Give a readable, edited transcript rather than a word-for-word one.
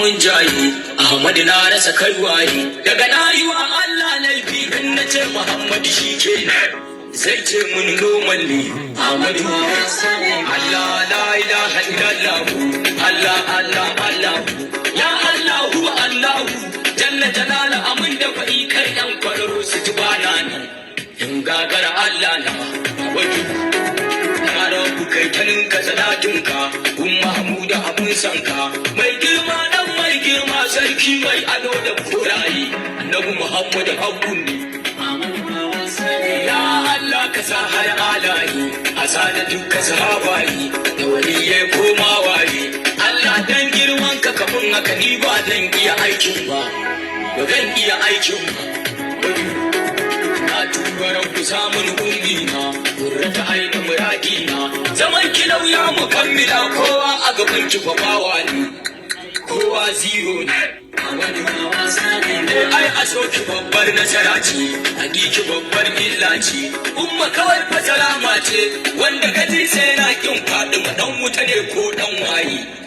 mun jaye Ahmadu na rasa kai waye daga na yi wa Allah laifi in na ce Muhammadu shi kenan zai ce mun noman ne Ahmadu Allah la ilaha illallah Allah Allah Allah ya Allahu Allahu jalla jalala amin da fa'i kai yan kwararo su ji bana nan in gagara Allah na wajen ku kai tanin ka salatinka kun Mahmuda abun sanka mai girma dan mai girma sarki mai ado da korayi annabi Muhammad hakkun ne ya Allah ka sa har alayi a sada dukkan sahabayi da waliyai koma waye Allah dan girman ka kafin haka ni ba zan iya aikin ba zan iya aikin ba tubaran ku samun ummina gurrata aina muradina zaman ki lauya mu kammila kowa a gaban ki babawa ne kowa zero ne ai a soki babbar nasara ce a ki babbar illa ce umma kawai fa salama ce wanda kaji sai na kin faɗi dan wuta ne ko dan waye